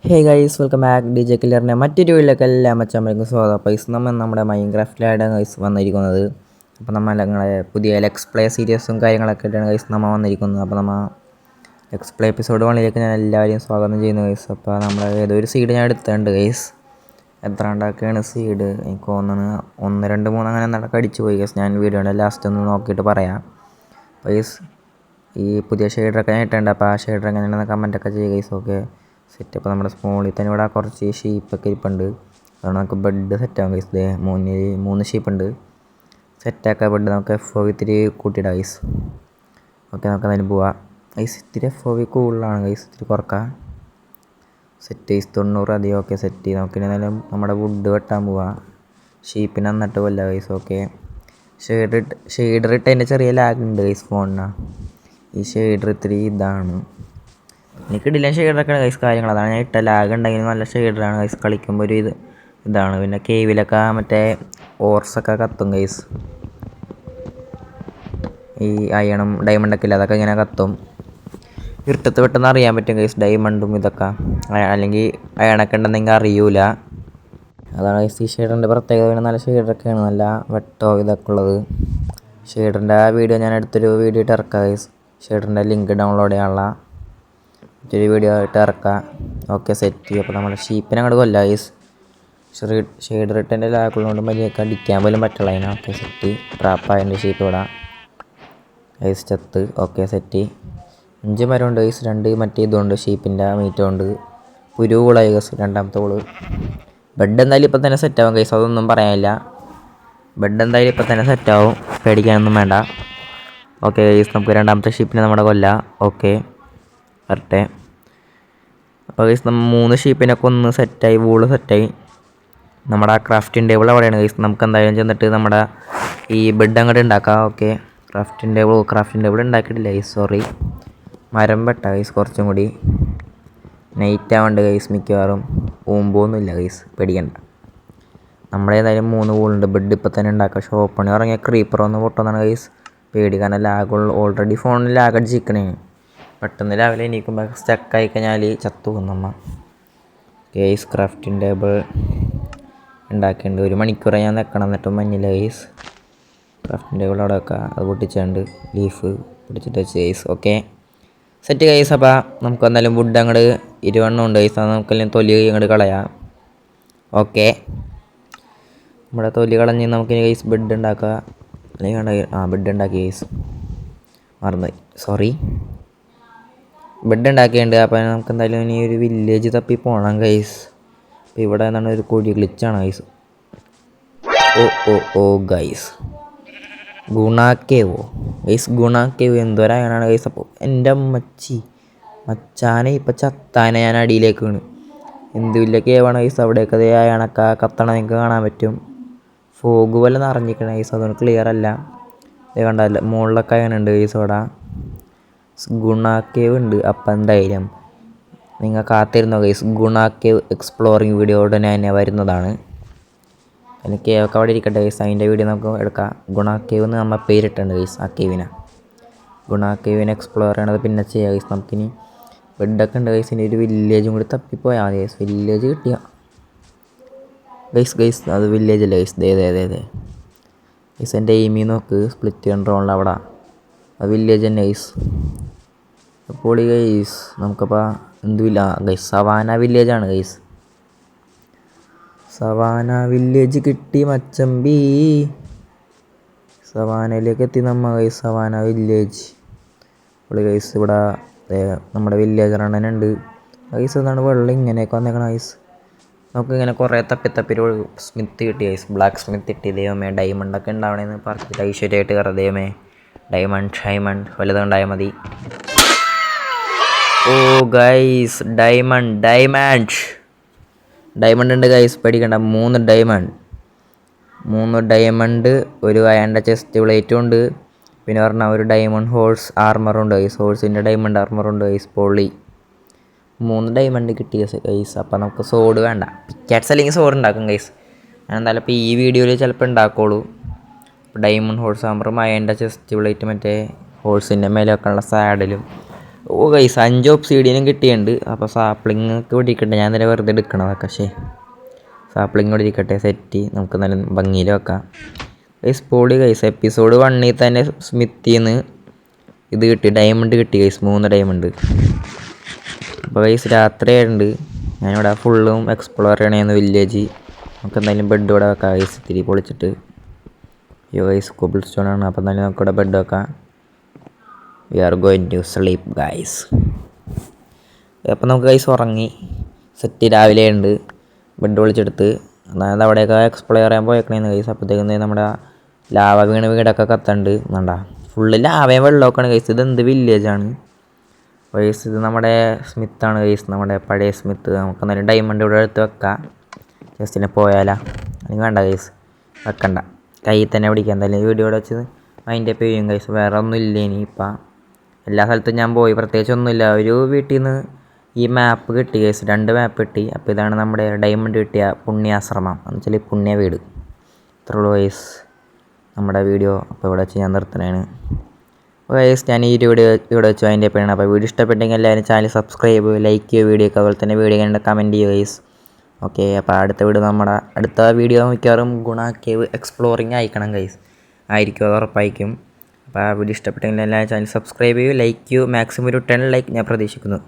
ഹേ guys welcome back D J കില്ലറിൻ്റെ മറ്റൊരു വീട്ടിലേക്ക് എല്ലാ മച്ചാമ്പേർക്കും സ്വാഗതം. അപ്പോൾ ഇസ് നമ്മൾ നമ്മുടെ മൈൻക്രാഫ്റ്റിലാണ് ഗൈസ് വന്നിരിക്കുന്നത്. അപ്പോൾ നമ്മൾ ഞങ്ങളെ പുതിയ ലെക്സ് പ്ലേ സീരീസും കാര്യങ്ങളൊക്കെ ആയിട്ടാണ് ഗൈസ് നമ്മൾ വന്നിരിക്കുന്നത്. അപ്പോൾ നമ്മൾ ലെക്സ് പ്ലേ എപ്പിസോഡ് 1 ഞാൻ എല്ലാവരെയും സ്വാഗതം ചെയ്യുന്നു ഗൈസ്. അപ്പോൾ നമ്മൾ ഏതൊരു സീഡ് ഞാൻ എടുത്തിട്ടുണ്ട് ഗൈസ്. എത്ര ഉണ്ടാക്കുകയാണ് സീഡ് എനിക്ക് തോന്നുന്നു 1 2 3 അങ്ങനെ നടക്ക് അടിച്ചു പോയി ഗൈസ്. ഞാൻ വീഡിയോയുടെ ലാസ്റ്റ് ഒന്ന് നോക്കിയിട്ട് പറയാം. അപ്പോൾ ഗൈസ് ഈ പുതിയ ഷെയ്ഡറൊക്കെ ഞാൻ ഇട്ടുണ്ട്. അപ്പോൾ ആ ഷെയ്ഡർ എങ്ങനെയാണെന്ന് കമൻറ്റൊക്കെ ചെയ്യുക ഗൈസ്. Okay set. അപ്പോൾ നമ്മുടെ സ്മോളിൽ തന്നെ ഇവിടെ കുറച്ച് ഷീപ്പൊക്കെ ഇരിപ്പുണ്ട്. അതുകൊണ്ട് നമുക്ക് ബെഡ് സെറ്റാകും ഗൈസ്. ഇതേ 3 ഷീപ്പുണ്ട്. സെറ്റാക്കുക ബെഡ്. നമുക്ക് FOV ഇത്തിരി കൂട്ടിയിടാം ഗൈസ്. ഓക്കെ നമുക്ക് അതിന് പോവാം ഗൈസ്. ഇത്തിരി FOV കൂടുതലാണ് ഗൈസ്, ഇത്തിരി കുറക്കാം. സെറ്റ് ഗൈസ് 90 അധികം. Okay set. നമുക്ക് എന്തായാലും നമ്മുടെ വുഡ് വെട്ടാൻ പോവാം. ഷീപ്പിനെ നന്നിട്ട് കൊല്ലാം ഗൈസ്. ഓക്കെ ഷെയ്ഡർ ഇട്ടതിൻ്റെ ചെറിയ ലാഗ് ഉണ്ട് ഗൈസ് ഫോണിന്. ഈ ഷെയ്ഡർ ഇത്തിരി ഇതാണ്. എനിക്ക് ഇടില്ല ഷെയ്ഡറൊക്കെ ഗൈസ് കാര്യങ്ങൾ. അതാണ് ഞാൻ ഇട്ട. ലാഗ് ഉണ്ടെങ്കിൽ നല്ല ഷെയ്ഡറാണ് ഗൈസ്. കളിക്കുമ്പോൾ ഒരു ഇതാണ്. പിന്നെ കേവിലൊക്കെ മറ്റേ ഓർസൊക്കെ കത്തും ഗൈസ്. ഈ അയണും ഡയമണ്ടൊക്കെ ഇല്ല, അതൊക്കെ ഇങ്ങനെ കത്തും. ഇരുട്ടത്ത് പെട്ടെന്ന് അറിയാൻ പറ്റും ഗൈസ് ഡയമണ്ടും ഇതൊക്കെ. അല്ലെങ്കിൽ അയണൊക്കെ ഉണ്ടെന്നെങ്കിൽ അറിയൂല. അതാണ് ഗൈസ് ഈ ഷെയ്ഡറിൻ്റെ പ്രത്യേകത. പിന്നെ നല്ല ഷെയ്ഡറൊക്കെയാണ്, നല്ല വെട്ടോ ഇതൊക്കെ ഉള്ളത്. ഷെയ്ഡറിൻ്റെ ആ വീഡിയോ ഞാൻ അടുത്തൊരു വീഡിയോ ഇട്ട് ഇറക്കാം ഗൈസ്. ഷെയ്ഡറിൻ്റെ ലിങ്ക് ഡൗൺലോഡ് ചെയ്യാനുള്ള മറ്റൊരു വീഡിയോ ആയിട്ട് ഇറക്കാം. Okay set. അപ്പോൾ നമ്മുടെ ഷീപ്പിനെ അങ്ങോട്ട് കൊല്ലാം ഗൈസ്. ഷെയ്ഡർ ഇട്ടതിൻ്റെ ലാക്കുള്ളതുകൊണ്ട് മര്യാദക്ക് അടിക്കാൻ പോലും പറ്റുള്ള അതിനെ. Okay set. ട്രാപ്പായതിൻ്റെ ഷീപ്പ് ഇടാം ഗൈസ്. ചത്ത്. Okay set. 5 മരമുണ്ട് ഗൈസ്. 2 മറ്റേ ഇതുകൊണ്ട് ഷീപ്പിൻ്റെ മീറ്റുണ്ട്. പുരുകളായി ഗൈസ്. രണ്ടാമത്തെ കോള്. ബെഡ് എന്തായാലും ഇപ്പം തന്നെ സെറ്റാവും ഗൈസ്, അതൊന്നും പറയാനില്ല. ബെഡ് എന്തായാലും ഇപ്പം തന്നെ സെറ്റാവും, പേടിക്കാനൊന്നും വേണ്ട. ഓക്കെ ഗൈസ് നമുക്ക് രണ്ടാമത്തെ ഷീപ്പിനെ നമ്മുടെ കൊല്ലാം. ഓക്കെ വരട്ടെ. അപ്പോൾ ഗൈസ് നമ്മൾ 3 ഷീപ്പിനൊക്കെ ഒന്ന് സെറ്റായി. വൂള് സെറ്റായി. നമ്മുടെ ആ ക്രാഫ്റ്റിംഗ് ടേബിൾ അവിടെയാണ് ഗൈസ്. നമുക്ക് എന്തായാലും ചെന്നിട്ട് നമ്മുടെ ഈ ബെഡ് അങ്ങോട്ട് ഉണ്ടാക്കാം. ഓക്കെ ക്രാഫ്റ്റിംഗ് ടേബിൾ ഉണ്ടാക്കിയിട്ടില്ല ഗൈസ്, സോറി. മരം വെട്ടാം ഗൈസ് കുറച്ചും കൂടി. നൈറ്റ് ആവേണ്ട ഗൈസ് മിക്കവാറും. ഊമ്പൊന്നുമില്ല ഗൈസ്, പേടിക്കണ്ട. നമ്മളേതായാലും 3 വൂളുണ്ട്. ബെഡ് ഇപ്പം തന്നെ ഉണ്ടാക്കാം. ഷോപ്പണി ഇറങ്ങിയ ക്രീപ്പറൊന്ന് പൊട്ടുന്നതാണ് ഗൈസ്. പേടിക്കാനും ലാഗുള്ള. ഓൾറെഡി ഫോണിൽ ലാഗ് അടിച്ചിരിക്കണേ. പെട്ടെന്ന് രാവിലെ എണീക്കുമ്പോൾ സ്റ്റക്കായി കഴിഞ്ഞാൽ ചത്തു പോകും നമ്മ. ഗൈസ് ക്രാഫ്റ്റിംഗ് ടേബിൾ ഉണ്ടാക്കിയിട്ടുണ്ട്. 1 മണിക്കൂർ ഞാൻ നിൽക്കണം, എന്നിട്ടും മഞ്ഞില്ല ഗൈസ്. ക്രാഫ്റ്റിംഗ് ടേബിൾ അവിടെ വെക്കാം. അത് പൊട്ടിച്ചുകൊണ്ട് ലീഫ് പിടിച്ചിട്ട് വെച്ച് ഗൈസ്. Okay set guys. അപ്പോൾ നമുക്ക് എന്തായാലും വുഡ് അങ്ങോട്ട് 20 ഉണ്ട് ഗൈസ്. അത് നമുക്കെല്ലാം തൊലി അങ്ങോട്ട് കളയാം. ഓക്കെ നമ്മുടെ തൊലി കളഞ്ഞ് നമുക്ക് ഗൈസ് ബെഡ് ഉണ്ടാക്കുക. അല്ലെങ്കിൽ വേണ്ട. ബെഡ് ഉണ്ടാക്കി ഗൈസ്, മറന്നുപോയി, സോറി. ബെഡ് ഉണ്ടാക്കിയിട്ടുണ്ട്. അപ്പോൾ നമുക്ക് എന്തായാലും ഇനി ഒരു വില്ലേജ് തപ്പി പോകണം ഗൈസ്. അപ്പോൾ ഇവിടെ എന്താണ് ഒരു കോഴി ഗ്ലിച്ചാണ് ഗൈസ്. ഓ ഗൈസ് ഗുണാക്കേവോ ഗൈസ്. ഗുണാക്കേവ് എന്തോരാണ് ഗൈസ്. അപ്പോൾ എൻ്റെ മച്ചാനെ ഇപ്പം ചത്താനെ ഞാൻ അടിയിലേക്ക് വീണ്. എന്ത് വലിയ കേവാണ് ഗൈസ്. അവിടെയൊക്കെ അതേ അയണക്ക കത്തണം നിങ്ങൾക്ക് കാണാൻ പറ്റും. ഫോഗ് പോലെ നിറഞ്ഞിരിക്കണം ഗൈസ്, അതൊന്നും ക്ലിയർ അല്ല. ഇത് കണ്ടല്ല മുകളിലൊക്കെ അയണുണ്ട് ഗൈസ് അവിടെ. ഗുണാക്കേവ് ഉണ്ട്. അപ്പം എന്തായാലും നിങ്ങൾ കാത്തിരുന്നോ ഗൈസ്. ഗുണാക്കേവ് എക്സ്പ്ലോറിങ് വീഡിയോ ഉടനെ തന്നെ വരുന്നതാണ്. അതിന് കേവൊക്കെ അവിടെ ഇരിക്കട്ടെ ഗൈസ്, അതിൻ്റെ വീഡിയോ നമുക്ക് എടുക്കാം. ഗുണാക്കേവ് എന്ന് നമ്മൾ പേരിട്ടുണ്ട് ഗൈസ് ആ കേവിനെ. ഗുണാക്കേവിനെ എക്സ്പ്ലോർ ചെയ്യണത് പിന്നെ ചെയ്യാം ഗൈസ്. നമുക്കിനി ബെഡൊക്കെ ഉണ്ട് ഗൈസ്. ഇനി ഒരു വില്ലേജും കൂടി തപ്പിപ്പോയാൽ മതി ഗൈസ്. വില്ലേജ് കിട്ടിയ ഗൈസ് അത് വില്ലേജ് അല്ലേ ഗൈസ്. ദേ ഗൈസ് എൻ്റെ എയിമി നോക്ക്. സ്പ്ലിറ്റ് കൺട്രോളിൽ അവിടെ അത് വില്ലേജ് തന്നെ ഗൈസ്. അപ്പോൾ ഗൈസ് നമുക്കപ്പോൾ എന്തുമില്ല ഗൈസ്. സവാന വില്ലേജാണ് ഗൈസ്. സവാന വില്ലേജ് കിട്ടി മച്ചമ്പി. സവാനയിലേക്ക് എത്തി നമ്മ ഗൈസ്. Savanna village. അപ്പോൾ ഗൈസ് ഇവിടെ നമ്മുടെ വില്ലേജ് റണ്ണനുണ്ട് ഗൈസ്. എന്താണ് വെള്ളം ഇങ്ങനെയൊക്കെ വന്നേക്കണം ഗൈസ്. നമുക്കിങ്ങനെ കുറേ തപ്പി ഒരു സ്മിത്ത് കിട്ടി ഗൈസ്. ബ്ലാക്ക് സ്മിത്ത് കിട്ടി. ദൈവമേ ഡയമണ്ടൊക്കെ ഉണ്ടാവണേന്ന് പറഞ്ഞിട്ട് ഐശ്വര്യമായിട്ട് കയറാം. ദൈവമേ ഡയമണ്ട് വലുതും ഉണ്ടായാൽ മതി. ഓ ഗൈസ് ഡയമണ്ട് ഉണ്ട് ഗൈസ്, പേടിക്കണ്ട. 3 ഡയമണ്ട്, ഒരു അയണ്ട ചെസ്റ്റ് പ്ലേറ്റും ഉണ്ട്. പിന്നെ പറഞ്ഞാൽ ഒരു ഡയമണ്ട് ഹോഴ്സ് ആർമറുണ്ട് ഗൈസ്. ഹോഴ്സിൻ്റെ ഡയമണ്ട് ആർമറുണ്ട് ഗൈസ്. പൊളി. 3 ഡയമണ്ട് കിട്ടിയ ഗൈസ്. അപ്പം നമുക്ക് സോഡ് വേണ്ട, പിക്കാറ്റ്സ് അല്ലെങ്കിൽ സോഡ് ഉണ്ടാക്കും ഗൈസ്. ഞാൻ എന്തായാലും ഇപ്പോൾ ഈ വീഡിയോയിൽ ചിലപ്പോൾ ഉണ്ടാക്കുള്ളൂ. ഡയമണ്ട് ഹോഴ്സ് ആർമറും അയണ്ട ചെസ്റ്റ് പ്ലേറ്റ്, മറ്റേ ഹോഴ്സിൻ്റെ മേലെ വെക്കാനുള്ള സാഡിലും ഓ ഗൈസ് 5 ഒബ്സീഡിയനും കിട്ടിയിട്ടുണ്ട്. അപ്പോൾ സാപ്ലിങ് ഒക്കെ പിടിക്കട്ടെ, ഞാൻ തന്നെ വെറുതെ എടുക്കണതൊക്കെ. പക്ഷേ സാപ്ലിങ് ഇവിടെ ഇരിക്കട്ടെ, സെറ്റ് നമുക്ക് നല്ല ഭംഗിയിൽ വെക്കാം. ഗൈസ് പൊളി ഗൈസ്. എപ്പിസോഡ് 1 തന്നെ സ്മിത്തിന്ന് ഇത് കിട്ടി, ഡയമണ്ട് കിട്ടി ഗൈസ്, 3 ഡയമണ്ട്. അപ്പോൾ ഗൈസ് രാത്രിയായിട്ടുണ്ട്, ഞാനിവിടെ ഫുള്ളും എക്സ്പ്ലോർ ചെയ്യണമായിരുന്നു വില്ലേജ്. നമുക്ക് എന്തായാലും ബെഡ് ഇവിടെ വെക്കാം ഗൈസ്, ഇത്തിരി പൊളിച്ചിട്ട്. യോ ഗൈസ് കോബിൾ സ്റ്റോൺ ആണ്, അപ്പോൾ എന്തായാലും നമുക്കിവിടെ ബെഡ് വെക്കാം. We are going to sleep guys. അപ്പോൾ നമുക്ക് ഗൈസ് ഉറങ്ങി സെറ്റ്. രാവിലെ ഉണ്ട്, ബെഡ് പൊളിച്ചെടുത്ത്. അതായത് അവിടെയൊക്കെ എക്സ്പ്ലോർ ചെയ്യാൻ പോയേക്കണേന്ന് ഗൈസ്. അപ്പോഴത്തേക്കും നമ്മുടെ ലാവ വീടൊക്കെ കത്തുണ്ട്. വേണ്ട ഫുള്ള് ലാവയും വെള്ളമൊക്കെയാണ് ഗൈസ്. ഇത് എന്ത് വില്ലേജാണ് ഗൈസ്? ഇത് നമ്മുടെ സ്മിത്താണ് ഗൈസ്, നമ്മുടെ പഴയ സ്മിത്ത്. നമുക്ക് നല്ല ഡയമണ്ട് ഇവിടെ എടുത്ത് വെക്കാം. ജസ്റ്റിനെ പോയാലാ? അല്ലെങ്കിൽ വേണ്ട ഗൈസ്, വെക്കണ്ട, കയ്യിൽ തന്നെ പിടിക്കാം. എന്തായാലും വീഡിയോ ഇവിടെ വെച്ച് മൈൻഡ് അപ്പ് ചെയ്യും ഗൈസ്. വേറെ ഒന്നും ഇല്ല ഇനിയിപ്പം. എല്ലാ സ്ഥലത്തും ഞാൻ പോയി, പ്രത്യേകിച്ച് ഒന്നുമില്ല. ഒരു വീട്ടിൽ നിന്ന് ഈ മാപ്പ് കിട്ടി ഗൈസ്, 2 മാപ്പ് കിട്ടി. അപ്പോൾ ഇതാണ് നമ്മുടെ ഡയമണ്ട് കിട്ടിയ പുണ്യാശ്രമം, എന്ന് വെച്ചാൽ പുണ്യ വീട്. ഇത്രയുള്ളൂ ഗൈസ് നമ്മുടെ വീഡിയോ. അപ്പോൾ ഇവിടെ വെച്ച് ഞാൻ നിർത്തണേണ്. അപ്പോൾ ഗൈസ് ഞാൻ ഈ വീഡിയോ ഇവിടെ വെച്ച് അതിൻ്റെ പേരാണ്. അപ്പോൾ വീഡിയോ ഇഷ്ടപ്പെട്ടെങ്കിൽ എല്ലാവരും ചാനൽ സബ്സ്ക്രൈബ്, ലൈക്ക് ചെയ്യുക, വീഡിയോ ഒക്കെ അതുപോലെ തന്നെ വീഡിയോ കണ്ട് കമൻറ്റ് ചെയ്യുക ഗൈസ്. ഓക്കെ, അപ്പോൾ അടുത്ത വീഡിയോ മിക്കവാറും ഗുണ കേവ് എക്സ്പ്ലോറിങ് ആയിരിക്കണം ഗൈസ്, ആയിരിക്കും, അത് ഉറപ്പായിരിക്കും. അപ്പോൾ ആ വീഡിയോ ഇഷ്ടപ്പെട്ടെങ്കിൽ എല്ലാവരും ചാനൽ സബ്സ്ക്രൈബ് ചെയ്യൂ, ലൈക്ക് ചെയ്യൂ. മാക്സിമം ഒരു 10 ലൈക്ക് ഞാൻ പ്രതീക്ഷിക്കുന്നു.